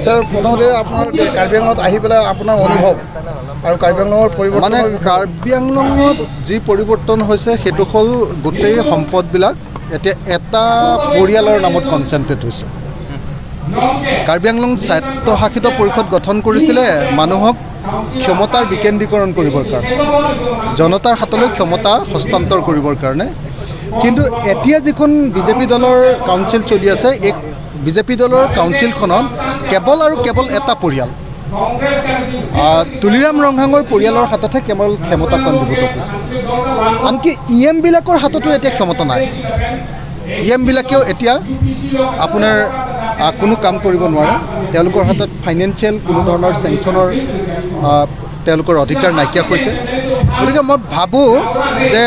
Sir, প্ৰথমতে আপনাৰ কাৰ্বি আংলঙত আহি পেলাই আপনাৰ অনুভব আৰ কাৰ্বি আংলঙৰ পৰিৱৰ্তন মানে কাৰ্বি আংলঙত যি পৰিৱৰ্তন হৈছে সেইটো হ'ল গোটেই সম্পদবিলাক এতিয়া এটা পৰিয়ালৰ নামত কনচেন্ট্ৰেট হৈছে কাৰ্বি আংলং স্বায়ত্তশাসিত পৰিষদ গঠন কৰিছিলে মানুহক ক্ষমতাৰ বিকেন্দ্ৰীকৰণ কৰিবৰ কাৰণে জনতাৰ হাতলৈ ক্ষমতা হস্তান্তৰ কৰিবৰ কাৰণে কিন্তু এতিয়া যিখন বিজেপি দলৰ কাউন্সিল চলি আছে এই বিজেপি দলৰ কাউন্সিলখনত কেৱল এটা পৰিয়াল তুলিৰাম ৰংহাঙৰ পৰিয়ালৰ হাততে কেৱল ক্ষমতা কেন্দ্ৰীভূত হৈছে আনকি ইএম বিলাকৰ হাততো এতিয়া ক্ষমতা নাই ইএম বিলাকেও এতিয়া আপোনাৰ কোনো কাম কৰিব নোৱাৰে তেওঁলোকৰ হাতত ফাইনেন্সিয়েল কোনো ধৰণৰ চেংচনৰ তেওঁলোকৰ অধিকাৰ নাইকিয়া হৈছে গতিকে মই ভাবোঁ যে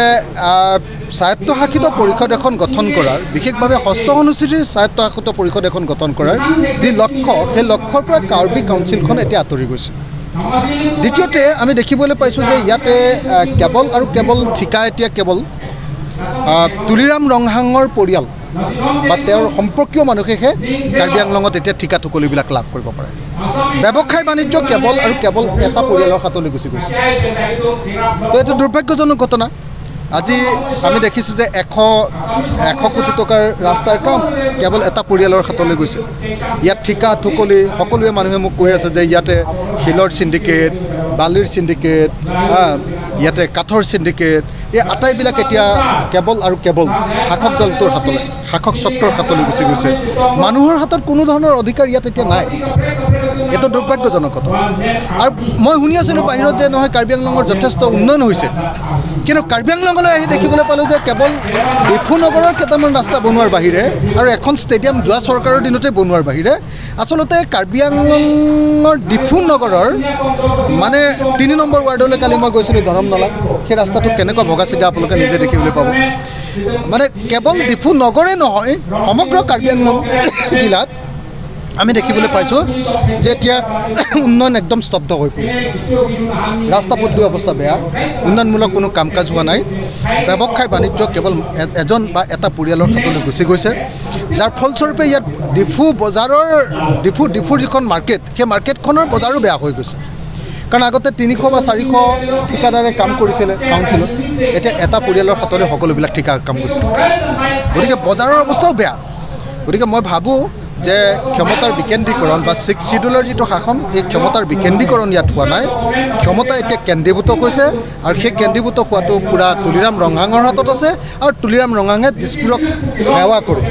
স্বায়ত্তশাসিত পৰিষদ এখন গঠন কৰাৰ বিশেষভাৱে ষষ্ঠ অনুসূচীৰ স্বায়ত্তশাসিত পৰিষদ এখন গঠন কৰাৰ যি লক্ষ্য সেই লক্ষ্যৰ পৰা কাৰ্বি কাউন্সিলখন এতিয়া আঁতৰি গৈছে দ্বিতীয়তে আমি দেখিবলৈ পাইছোঁ যে ইয়াতে কেৱল ঠিকা এতিয়া কেৱল তুলিৰাম ৰংহাঙৰ পৰিয়াল বা তেওঁৰ সম্পৰ্কীয় মানুহেহে কাৰ্বি আংলঙত এতিয়া ঠিকা টুকলিবিলাক লাভ কৰিব পাৰে ব্যৱসায় বাণিজ্য কেৱল এটা পৰিয়ালৰ হাতলৈ গুচি গৈছে তো এইটো দুৰ্ভাগ্যজনক ঘটনা আজি আমি দেখিছোঁ যে 100 কোটি টকাৰ ৰাস্তাৰ কাম কেৱল এটা পৰিয়ালৰ হাতলৈ গৈছে ইয়াত ঠিকা টুকলি সকলোৱে মানুহে মোক কৈ আছে যে ইয়াতে শিলৰ সিন্ডিকেট বালিৰ সিন্ডিকেট ইয়াতে কাঠৰ সিন্ডিকেট এই আটাইবিলাক এতিয়া কেৱল শাসক দলটোৰ হাতলৈ শাসক চক্ৰৰ হাতলৈ গুচি গৈছে মানুহৰ হাতত কোনো ধৰণৰ অধিকাৰ ইয়াত এতিয়া নাই এইটো দুৰ্ভাগ্যজনক ঘটনা আৰু মই শুনি আছিলোঁ বাহিৰত যে নহয় কাৰ্বি আংলঙৰ যথেষ্ট উন্নয়ন হৈছে কিন্তু কাৰ্বি আংলঙলৈ আহি দেখিবলৈ পালোঁ যে কেৱল ডিফু নগৰৰ কেইটামান ৰাস্তা বনোৱাৰ বাহিৰে আৰু এখন ষ্টেডিয়াম যোৱা চৰকাৰৰ দিনতে বনোৱাৰ বাহিৰে আচলতে কাৰ্বি আংলঙৰ ডিফু নগৰৰ মানে 3 নম্বৰ ৱাৰ্ডলৈ কালি মই গৈছিলোঁ ধৰমনলা সেই ৰাস্তাটো কেনেকুৱা ভগা চিগা আপোনালোকে নিজে দেখিবলৈ পাব মানে কেৱল ডিফু নগৰে নহয় সমগ্ৰ কাৰ্বি আংলং জিলাত আমি দেখিবলৈ পাইছোঁ যে এতিয়া উন্নয়ন একদম স্তব্ধ হৈ পৰিছে ৰাস্তা পদূলিৰ অৱস্থা বেয়া উন্নয়নমূলক কোনো কাম কাজ হোৱা নাই ব্যৱসায় বাণিজ্য কেৱল এজন বা এটা পৰিয়ালৰ হাতলৈ গুচি গৈছে যাৰ ফলস্বৰূপে ইয়াত ডিফুৰ যিখন মাৰ্কেট সেই মাৰ্কেটখনৰ বজাৰো বেয়া হৈ গৈছে কাৰণ আগতে 300 বা 400 ঠিকাদাৰে কাম কৰিছিলে কাউন্সিলত এতিয়া এটা পৰিয়ালৰ হাতলৈ সকলোবিলাক ঠিকাৰ কাম গৈছে গতিকে বজাৰৰ অৱস্থাও বেয়া গতিকে মই ভাবোঁ যে ক্ষমতাৰ বিকেন্দ্ৰীকৰণ বা 6th শিডিউলৰ যিটো শাসন এই ক্ষমতাৰ বিকেন্দ্ৰীকৰণ ইয়াত হোৱা নাই ক্ষমতা এতিয়া কেন্দ্ৰীভূত হৈছে আৰু সেই কেন্দ্ৰীভূত হোৱাটো পূৰা তুলিৰাম ৰংহাঙৰ হাতত আছে আৰু তুলিৰাম ৰংহাঙে দিছপুৰক সেৱা কৰি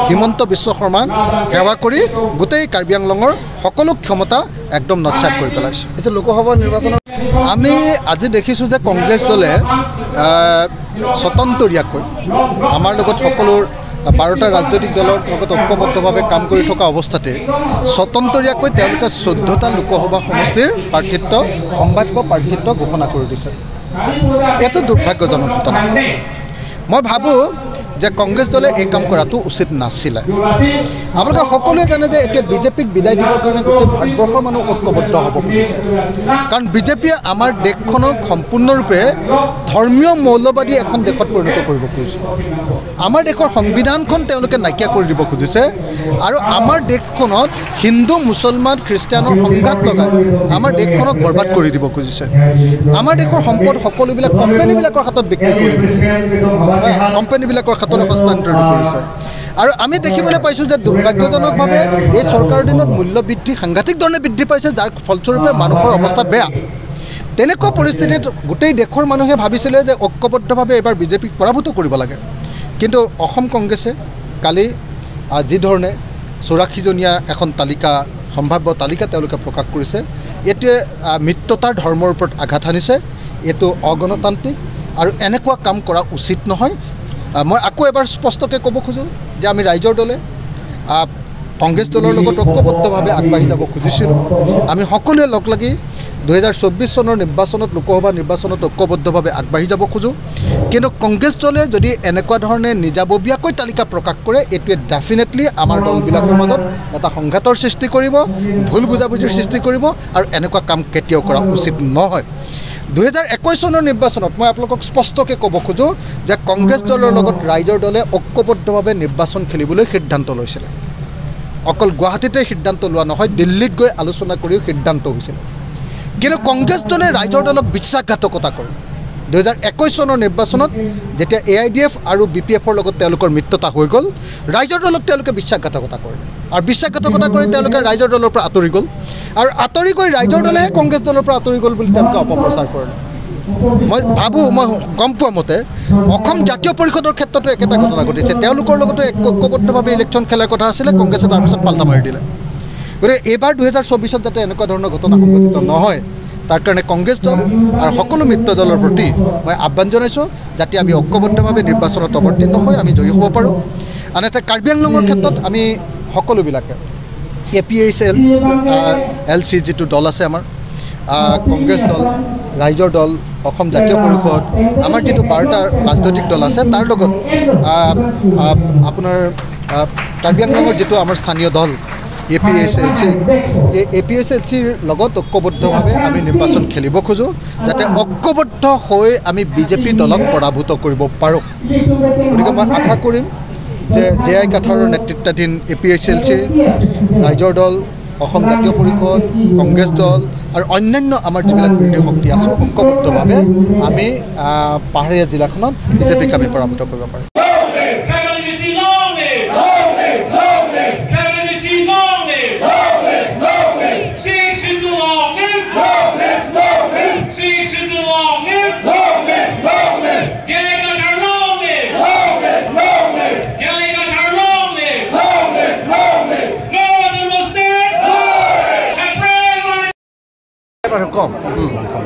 হিমন্ত বিশ্ব শৰ্মাক সেৱা কৰি গোটেই কাৰ্বি আংলঙৰ সকলো ক্ষমতা একদম নচ্ছাত কৰি পেলাইছে এতিয়া লোকসভা নিৰ্বাচনত আমি আজি দেখিছোঁ যে কংগ্ৰেছ দলে স্বতন্ত্ৰীয়াকৈ আমাৰ লগত সকলো 12টা ৰাজনৈতিক দলৰ লগত ঐক্যবদ্ধভাৱে কাম কৰি থকা অৱস্থাতে স্বতন্ত্ৰীয়াকৈ তেওঁলোকে 14টা লোকসভা সমষ্টিৰ সম্ভাৱ্য প্ৰাৰ্থিত্ব ঘোষণা কৰি দিছে এইটো দুৰ্ভাগ্যজনক ঘটনা মই ভাবোঁ যে কংগ্ৰেছ দলে এই কাম কৰাটো উচিত নাছিলে আপোনালোকে সকলোৱে জানে যে এতিয়া বিজেপিক বিদায় দিবৰ কাৰণে গোটেই ভাৰতবৰ্ষৰ মানুহ ঐক্যবদ্ধ হ'ব খুজিছে কাৰণ বিজেপিয়ে আমাৰ দেশখনক সম্পূৰ্ণৰূপে ধৰ্মীয় মৌলবাদী এখন দেশত পৰিণত কৰিব খুজিছে আমাৰ দেশৰ সংবিধানখন তেওঁলোকে নাইকিয়া কৰি দিব খুজিছে আৰু আমাৰ দেশখনত হিন্দু মুছলমান খ্ৰীষ্টিয়ানৰ সংঘাত লগাই আমাৰ দেশখনক বৰবাদ কৰি দিব খুজিছে আমাৰ দেশৰ সম্পদ সকলোবিলাক কোম্পানীবিলাকৰ হাতত বিক্ৰী কৰি দিছে কোম্পানীবিলাকৰ হস্তান্তৰিত কৰিছে আৰু আমি দেখিবলৈ পাইছোঁ যে দুৰ্ভাগ্যজনকভাৱে এই চৰকাৰৰ দিনত মূল্য বৃদ্ধি সাংঘাতিক ধৰণে বৃদ্ধি পাইছে যাৰ ফলস্বৰূপে মানুহৰ অৱস্থা বেয়া তেনেকুৱা পৰিস্থিতিত গোটেই দেশৰ মানুহে ভাবিছিলে যে ঐক্যবদ্ধভাৱে এবাৰ বিজেপিক পৰাভূত কৰিব লাগে কিন্তু অসম কংগ্ৰেছে কালি যি ধৰণে 84জনীয়া এখন সম্ভাৱ্য তালিকা তেওঁলোকে প্ৰকাশ কৰিছে এইটোৱে মিত্ৰতাৰ ধৰ্মৰ ওপৰত আঘাত হানিছে এইটো অগণতান্ত্ৰিক আৰু এনেকুৱা কাম কৰা উচিত নহয় মই আকৌ এবাৰ স্পষ্টকৈ ক'ব খোজোঁ যে আমি ৰাইজৰ দলে কংগ্ৰেছ দলৰ লগত ঐক্যবদ্ধভাৱে আগবাঢ়ি যাব খুজিছিলোঁ আমি সকলোৱে লগ লাগি 2024 চনৰ নিৰ্বাচনত লোকসভা নিৰ্বাচনত ঐক্যবদ্ধভাৱে আগবাঢ়ি যাব খোজোঁ কিন্তু কংগ্ৰেছ দলে যদি এনেকুৱা ধৰণে নিজাববীয়াকৈ তালিকা প্ৰকাশ কৰে এইটোৱে ডেফিনেটলি আমাৰ দলবিলাকৰ মাজত এটা সংঘাতৰ সৃষ্টি কৰিব ভুল বুজাবুজিৰ সৃষ্টি কৰিব আৰু এনেকুৱা কাম কেতিয়াও কৰা উচিত নহয় 2021 চনৰ নিৰ্বাচনত মই আপোনালোকক স্পষ্টকৈ ক'ব খোজোঁ যে কংগ্ৰেছ দলৰ লগত ৰাইজৰ দলে ঐক্যবদ্ধভাৱে নিৰ্বাচন খেলিবলৈ সিদ্ধান্ত লৈছিলে অকল গুৱাহাটীতে সিদ্ধান্ত লোৱা নহয় দিল্লীত গৈ আলোচনা কৰিও সিদ্ধান্ত হৈছিল কিন্তু কংগ্ৰেছ দলে ৰাইজৰ দলক বিশ্বাসঘাতকতা কৰে 2021 চনৰ নিৰ্বাচনত যেতিয়া AIDF আৰু BPFৰ লগত তেওঁলোকৰ মিত্ৰতা হৈ গ'ল ৰাইজৰ দলক তেওঁলোকে বিশ্বাসঘাতকতা কৰিলে আৰু বিশ্বাসঘাতকতা কৰি তেওঁলোকে ৰাইজৰ দলৰ পৰা আঁতৰি গ'ল আৰু আঁতৰি গৈ ৰাইজৰ দলেহে কংগ্ৰেছ দলৰ পৰা আঁতৰি গ'ল বুলি তেওঁলোকে অপপ্ৰচাৰ কৰিলে মই ভাবোঁ মই গম পোৱা মতে অসম জাতীয় পৰিষদৰ ক্ষেত্ৰতো একেটা ঘটনা ঘটিছে তেওঁলোকৰ লগতো ঐক্যবদ্ধভাৱে ইলেকশ্যন খেলাৰ কথা আছিলে কংগ্ৰেছে তাৰপিছত পাল্টা মাৰি দিলে গতিকে এইবাৰ 2024ত যাতে এনেকুৱা ধৰণৰ ঘটনা সংঘটিত নহয় তাৰ কাৰণে কংগ্ৰেছ দল আৰু সকলো মিত্ৰ দলৰ প্ৰতি মই আহ্বান জনাইছোঁ যাতে আমি ঐক্যবদ্ধভাৱে নিৰ্বাচনত অৱতীৰ্ণ হৈ আমি জয়ী হ'ব পাৰোঁ আনহাতে কাৰ্বি আংলঙৰ ক্ষেত্ৰত আমি সকলোবিলাকে APHLC যিটো দল আছে আমাৰ কংগ্ৰেছ দল ৰাইজৰ দল অসম জাতীয় পৰিষদ আমাৰ যিটো 12টা ৰাজনৈতিক দল আছে তাৰ লগত আপোনাৰ কাৰ্বি আংলঙৰ যিটো আমাৰ স্থানীয় দল APHLC এই APHLCৰ লগত ঐক্যবদ্ধভাৱে আমি নিৰ্বাচন খেলিব খোজোঁ যাতে ঐক্যবদ্ধ হৈ আমি বিজেপি দলক পৰাভূত কৰিব পাৰোঁ গতিকে মই আশা কৰিম যে JI কাঠাৰৰ নেতৃত্বাধীন APHLC ৰাইজৰ দল অসম জাতীয় পৰিষদ কংগ্ৰেছ দল আৰু অন্যান্য আমাৰ যিবিলাক বিৰোধী শক্তি আছোঁ ঐক্যবদ্ধভাৱে আমি পাহাৰীয়া জিলাখনত বিজেপিক আমি পৰাভূত কৰিব পাৰিম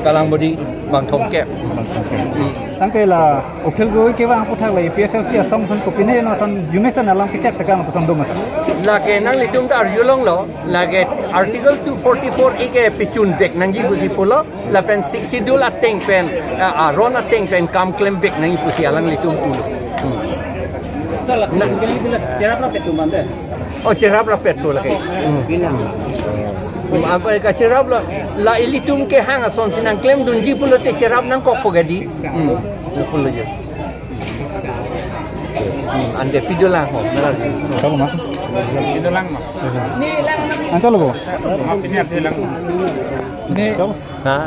Kalang body bang thong kep. Tangkai lah, okil gue kewa aku thak lagi PSLC asam san kopine na san junesan alam kecek tekan apa san domas. Lagi nang litung tar yulong lo, lagi article 244 ike pichun bek nangi busi polo, lapen Sixth Schedule ateng pen, ron ateng pen kam claim bek nangi busi alang litung pulo. Cerap lah petu mande. Oh cerap lah petu lagi. Apa cerap lah, la ilitum ke hang ason sinang claim dunji pulo te cerap nang kok pogadi. Pulo je. Ande video lang ho, menar. Kalau mas. Video lang mah. Ancol lo. Ini arti lang. Ini. Ha.